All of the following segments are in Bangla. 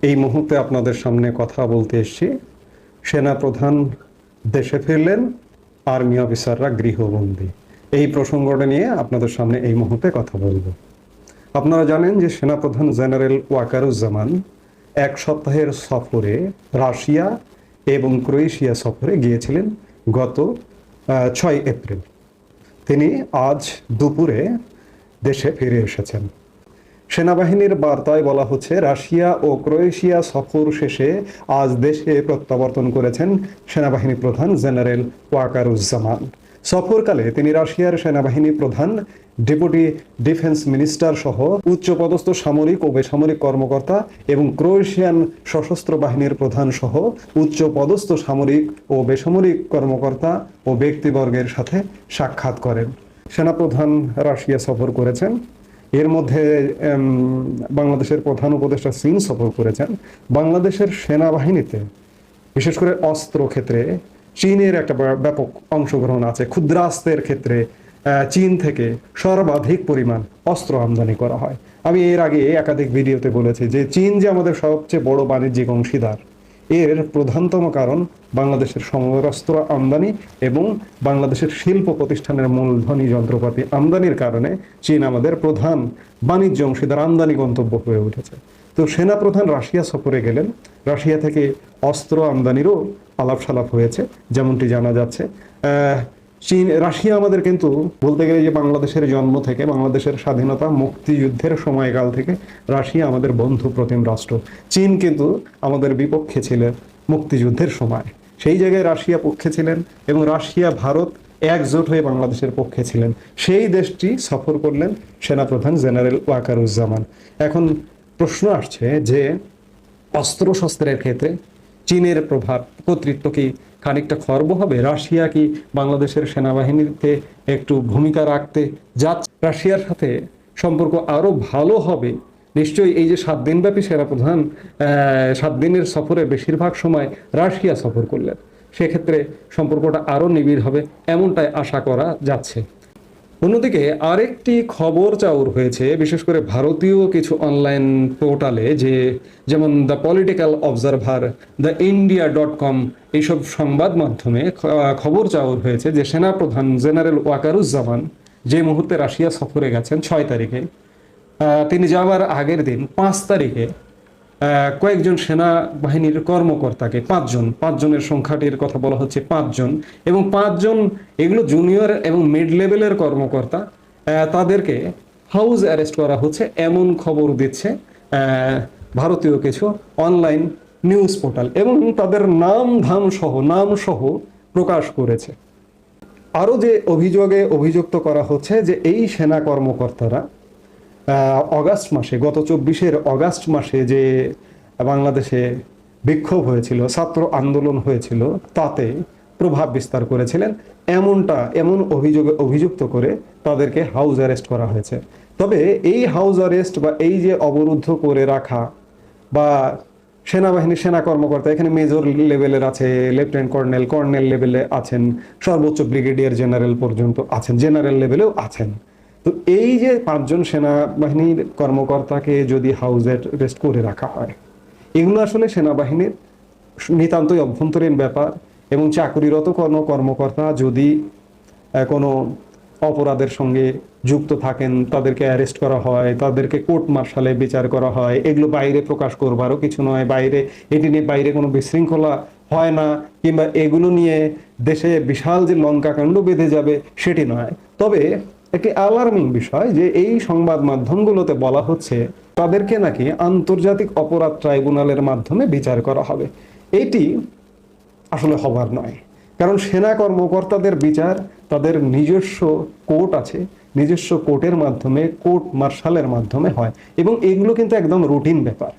এই মুহূর্তে আপনাদের সামনে কথা বলতে এসেছি। সেনাপ্রধান দেশে ফিরলেন, আর্মি অফিসাররা গৃহবন্দী। এই প্রসঙ্গটা নিয়ে আপনাদের সামনে এই মুহূর্তে কথা বলবো। আপনারা জানেন যে সেনাপ্রধান জেনারেল ওয়াকারুজ্জামান এক সপ্তাহের সফরে রাশিয়া এবং ক্রোয়েশিয়া সফরে গিয়েছিলেন গত 6 এপ্রিল। তিনি আজ দুপুরে দেশে ফিরে এসেছেন। সেনাবাহিনীর বার্তায় বলা হচ্ছে, রাশিয়া ও ক্রোয়েশিয়া সফর শেষে আজ দেশে প্রত্যাবর্তন করেছেন সেনাবাহিনী প্রধান জেনারেল ওয়াকারুজ্জামান। সফরকালে তিনি রাশিয়ার সেনাবাহিনী প্রধান, ডেপুটি ডিফেন্স মিনিস্টার সহ উচ্চপদস্থ সামরিক ও বেসামরিক কর্মকর্তা এবং ক্রোয়েশিয়ান সশস্ত্র বাহিনীর প্রধান সহ উচ্চপদস্থ সামরিক ও বেসামরিক কর্মকর্তা ও ব্যক্তিবর্গের সাথে সাক্ষাৎ করেন। সেনাপ্রধান রাশিয়া সফর করেছেন। এর মধ্যে বাংলাদেশের প্রধান উপদেষ্টা চীন সফর করেছেন। বাংলাদেশের সেনাবাহিনীতে বিশেষ করে অস্ত্র ক্ষেত্রে চীনের একটা ব্যাপক অংশগ্রহণ আছে। ক্ষুদ্রাস্ত্রের ক্ষেত্রে চীন থেকে সর্বাধিক পরিমাণ অস্ত্র আমদানি করা হয়। আমি এর আগে একাধিক ভিডিওতে বলেছি যে চীন যে আমাদের সবচেয়ে বড় বাণিজ্যিক অংশীদার, এর প্রধানতম কারণ বাংলাদেশের সমরাস্ত্র আমদানি এবং বাংলাদেশের শিল্প প্রতিষ্ঠানের মূলধনী যন্ত্রপাতি আমদানির কারণে চীন আমাদের প্রধান বাণিজ্য অংশীদার, আমদানি গন্তব্য হয়ে উঠেছে। তো সেনাপ্রধান রাশিয়া সফরে গেলেন। রাশিয়া থেকে অস্ত্র আমদানিরও আলাপ সালাপ হয়েছে, যেমনটি জানা যাচ্ছে। রাশিয়া আমাদের কিন্তু বলতে গেলে যে বাংলাদেশের জন্ম থেকে, বাংলাদেশের স্বাধীনতা মুক্তিযুদ্ধের সময়কাল থেকে রাশিয়া আমাদের বন্ধু প্রতিম রাষ্ট্র। চীন কিন্তু আমাদের বিপক্ষে ছিলেন মুক্তিযুদ্ধের সময়, সেই জায়গায় রাশিয়া পক্ষে ছিলেন এবং রাশিয়া ভারত একজোট হয়ে বাংলাদেশের পক্ষে ছিলেন। সেই দেশটি সফর করলেন সেনাপ্রধান জেনারেল ওয়াকারুজ্জামান। এখন প্রশ্ন আসছে যে অস্ত্রশস্ত্রের ক্ষেত্রে চীনের প্রভাব, কর্তৃত্ব কি খানিকটা খর্ব হবে? রাশিয়া কি বাংলাদেশের সেনাবাহিনীতে একটু ভূমিকা রাখতে যাচ্ছে? রাশিয়ার সাথে সম্পর্ক আরো ভালো হবে? নিশ্চয়ই এই যে 7 দিনব্যাপী সেনাপ্রধান 7 দিনের সফরে বেশিরভাগ সময় রাশিয়া সফর করলেন, সেক্ষেত্রে সম্পর্কটা আরো নিবিড় হবে, এমনটাই আশা করা যাচ্ছে। অন্যদিকে আরেকটি খবর চাউর হয়েছে, বিশেষ করে ভারতীয় কিছু অনলাইন পোর্টালে, যেমন দ্য পলিটিক্যাল অবজারভার, দ্য ইন্ডিয়া.com, এইসব সংবাদ মাধ্যমে খবর চাউর হয়েছে যে সেনাপ্রধান জেনারেল ওয়াকারুজ্জামান যে মুহূর্তে রাশিয়া সফরে গেছেন 6 তারিখে, তিনি যাওয়ার আগের দিন 5 তারিখে কয়েকজন সেনাবাহিনীর কর্মকর্তাকে, 5 জনের সংখ্যাটির কথা বলা হচ্ছে, 5 জন, এবং 5 জন এগুলো জুনিয়র এবং মিড লেভেলের কর্মকর্তা, তাদেরকে হাউস অ্যারেস্ট করা হচ্ছে, এমন খবর দিচ্ছে ভারতীয় কিছু অনলাইন নিউজ পোর্টাল, এবং তাদের নাম সহ প্রকাশ করেছে। আরো যে অভিযুক্ত করা হচ্ছে যে এই সেনা কর্মকর্তারা অগাস্ট মাসে, গত 24 অগাস্ট মাসে যে বাংলাদেশে বিক্ষোভ হয়েছিল, ছাত্র আন্দোলন হয়েছিল, তাতে প্রভাব বিস্তার করেছিলেন, এমন অভিযুক্ত করে তাদেরকে হাউস অ্যারেস্ট করা হয়েছে। তবে এই হাউস অ্যারেস্ট বা এই যে অবরুদ্ধ করে রাখা বা সেনাবাহিনীর সেনা কর্মকর্তা, এখানে মেজর লেভেলের আছে, লেফটেন্যান্ট কর্নেল লেভেলে আছেন, সর্বোচ্চ ব্রিগেডিয়ার জেনারেল পর্যন্ত আছেন, জেনারেল লেভেলেও আছেন। তো এই যে 5 জন সেনাবাহিনীর কর্মকর্তাকে যদি হাউস অ্যারেস্ট করে রাখা হয়, এগুলো আসলে সেনাবাহিনীর নিতান্তই অভ্যন্তরীণ ব্যাপার, এবং চাকরিরত কোনো কর্মকর্তা যদি কোনো অপরাধের সঙ্গে যুক্ত থাকেন, তাদেরকে অ্যারেস্ট করা হয়, তাদেরকে কোর্ট মার্শালে বিচার করা হয়, এগুলো বাইরে প্রকাশ করবারও কিছু নয়। এটি নিয়ে বাইরে কোনো বিশৃঙ্খলা হয় না, কিংবা এগুলো নিয়ে দেশে বিশাল যে লঙ্কাকাণ্ড বেঁধে যাবে সেটি নয়। তবে একটি অ্যালার্মিং বিষয় যে এই সংবাদ মাধ্যমগুলোতে বলা হচ্ছে তাদেরকে নাকি আন্তর্জাতিক অপরাধ ট্রাইব্যুনালের মাধ্যমে বিচার করা হবে। এটি আসলে হবার নয়, কারণ সেনা কর্মকর্তাদের বিচার তাদের নিজস্ব কোর্ট আছে, নিজস্ব কোর্টের মাধ্যমে, কোর্ট মার্শালের মাধ্যমে হয়, এবং এগুলো কিন্তু একদম রুটিন ব্যাপার।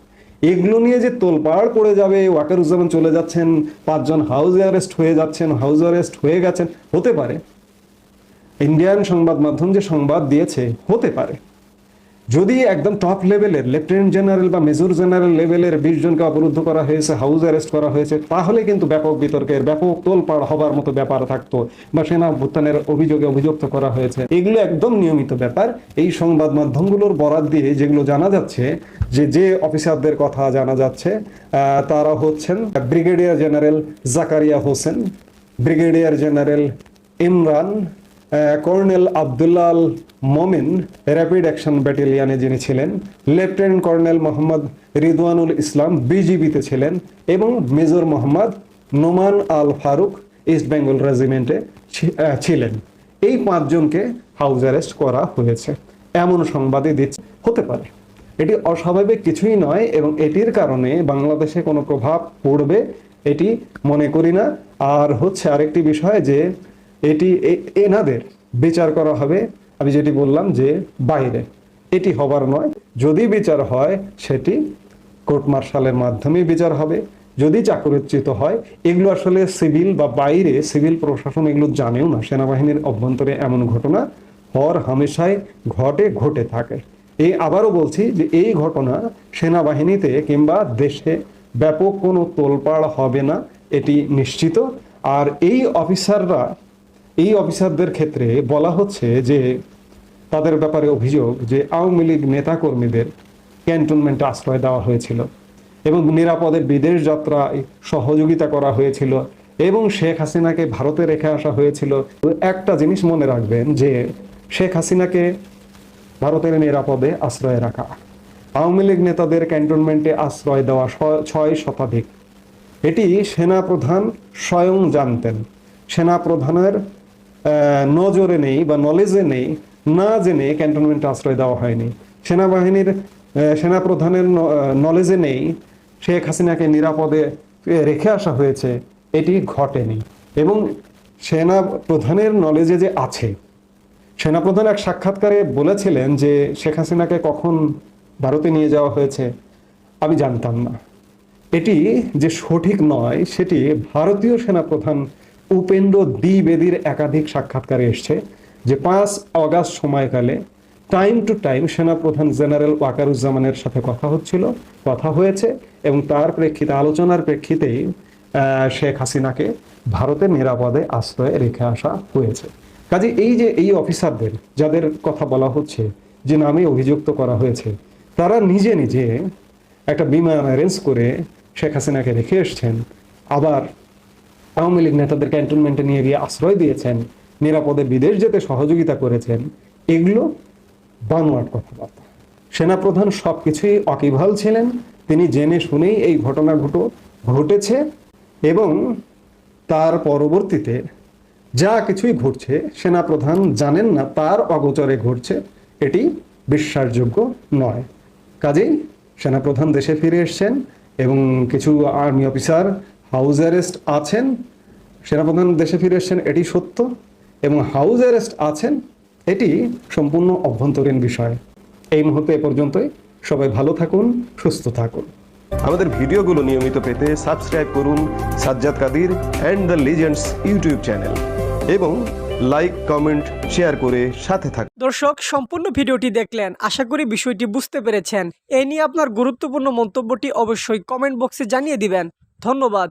এগুলো নিয়ে যে তোলপাড় পড়ে যাবে, ওয়াকারুজ্জামান চলে যাচ্ছেন, 5 জন হাউস অ্যারেস্ট হয়ে গেছেন, হতে পারে, ইন্ডিয়ান সংবাদ মাধ্যম যে সংবাদ দিয়েছে হতে পারে, যদি একদম টপ লেভেলের লেফটেন্যান্ট জেনারেল বা মেজর জেনারেল লেভেলের 20 জনকে অবরুদ্ধ করা হয়েছে, হাউস অ্যারেস্ট করা হয়েছে, তাহলে কিন্তু ব্যাপক বিতর্কের, ব্যাপক তোলপাড় হবার মতো ব্যাপার থাকতো, বা সেনা অভ্যুত্থানের অভিযোগে অভিযুক্ত করা হয়েছে, এগুলো একদম নিয়মিত ব্যাপার। এই সংবাদ মাধ্যমগুলোর বরাত দিয়ে যেগুলো জানা যাচ্ছে, যে অফিসারদের কথা জানা যাচ্ছে, তারা হচ্ছেন brigadier general Zakaria Hossain, brigadier general Imran, colonel Abdullah Al Momin rapid action ব্যাটালিয়নে যিনি ছিলেন, লেফটেন্যান্ট কর্নেল মোহাম্মদ রিদওয়ানুল ইসলাম বিজিবিতে ছিলেন, এবং মেজর মোহাম্মদ নোমান আল ফারুক ইস্ট বেঙ্গল রেজিমেন্টে ছিলেন। এই 5 জনকে হাউস অ্যারেস্ট করা হয়েছে, এমন সংবাদই দিচ্ছে। হতে পারে এটি অস্বাভাবিক কিছুই নয়, এবং এটির কারণে বাংলাদেশে কোনো প্রভাব পড়বে এটি মনে করি না। আর হচ্ছে আরেকটি বিষয় যে এটি এনাদের বিচার করা হবে, আমি যেটি বললাম যে বাইরে, এটি হবার নয়। যদি বিচার হয় সেটি কোর্ট মার্শালের মাধ্যমে বিচার হবে। যদি চাকরিচ্যুত হয়, এগুলো আসলে সিভিল বা বাইরে সিভিল প্রশাসন এগুলো জানেও না। সেনাবাহিনীর অভ্যন্তরে এমন ঘটনা হর হামেশাই ঘটে থাকে। আবারও বলছি যে এই ঘটনা সেনাবাহিনীতে কিংবা দেশে ব্যাপক কোনো তোলপাড় হবে না, এটি নিশ্চিত। আর এই অফিসারদের ক্ষেত্রে বলা হচ্ছে যে তাদের ব্যাপারে অভিযোগ যে আওয়ামী লীগ নেতাকর্মীদের ক্যান্টনমেন্টে আশ্রয় দেওয়া হয়েছিল, এবং নিরাপদে বিদেশ যাত্রায় সহযোগিতা করা হয়েছিল, এবং শেখ হাসিনাকে ভারতে রেখে আসা হয়েছিল। একটা জিনিস মনে রাখবেন যে শেখ হাসিনাকে ভারতের নিরাপদে আশ্রয় রাখা, আওয়ামী লীগ নেতাদের ক্যান্টনমেন্টে আশ্রয় দেওয়া 6 শতাধিক, এটি সেনাপ্রধান স্বয়ং জানতেন। সেনাপ্রধানের নজরে নেই বা নলেজে নেই, না জেনে ক্যান্টনমেন্টে আশ্রয় দেওয়া হয়নি। সেনাপ্রধানের নলেজে নেই শেখ হাসিনাকে নিরাপদে রেখে আসা হয়েছে, এটি ঘটেনি। এবং সেনাপ্রধানের নলেজে যে আছে, সেনাপ্রধান এক সাক্ষাৎকারে বলেছিলেন যে শেখ হাসিনাকে কখন ভারতে নিয়ে যাওয়া হয়েছে আমি জানতাম না। এটি যে সঠিক নয় সেটি ভারতীয় সেনাপ্রধান উপেন্দ্র দ্বিবেদীর একাধিক সাক্ষাৎকারে এসছে, যে 5 অগাস্ট সময়কালে টাইম টু টাইম সেনাপ্রধান জেনারেল ওয়াকারুজ্জামানের সাথে কথা হয়েছে, এবং তার প্রেক্ষিতে, আলোচনার প্রেক্ষিতেই শেখ হাসিনাকে ভারতের নিরাপদে আশ্রয়ে রেখে আসা হয়েছে। কাজে এই অফিসারদের যাদের কথা বলা হচ্ছে, যে নামে অভিযুক্ত করা হয়েছে, তারা নিজে নিজে একটা বিমান অ্যারেঞ্জ করে শেখ হাসিনাকে রেখে এসছেন, আবার আওয়ামী লীগ নেতাদের ক্যান্টনমেন্টে নিয়ে গিয়ে আশ্রয় দিয়েছেন, নিরাপদে বিদেশ যেতে সহযোগিতা করেছেন। এগুলো বানোয়াট কথাবার্তা। সেনাপ্রধান সবকিছুই ওয়াকিবহাল ছিলেন, তিনি জেনে শুনেই এই ঘটনা ঘটেছে, এবং তার পরবর্তীতে যা কিছুই ঘটছে সেনাপ্রধান জানেন না, তার অগোচরে ঘটছে, এটি বিশ্বাসযোগ্য নয়। কাজেই সেনাপ্রধান দেশে ফিরে এসছেন, এবং কিছু আর্মি অফিসার হাউস অ্যারেস্ট আছেন। সেনাপ্রধান দেশে ফিরে এসছেন, এটি সত্য, এবং হাউস অ্যারেস্ট আছেন, এটি সম্পূর্ণ অভ্যন্তরীণ বিষয়। এই মুহূর্তে এ পর্যন্তই। সবাই ভালো থাকুন, সুস্থ থাকুন। আমাদের ভিডিওগুলো নিয়মিত পেতে সাবস্ক্রাইব করুন Sajjad Kadir and the legends YouTube channel, এবং লাইক, কমেন্ট, শেয়ার করে সাথে থাকুন। দর্শক, সম্পূর্ণ ভিডিওটি দেখলেন, আশা করি বিষয়টি বুঝতে পেরেছেন। এ নিয়ে আপনার গুরুত্বপূর্ণ মন্তব্যটি অবশ্যই কমেন্ট বক্সে জানিয়ে দিবেন। ধন্যবাদ।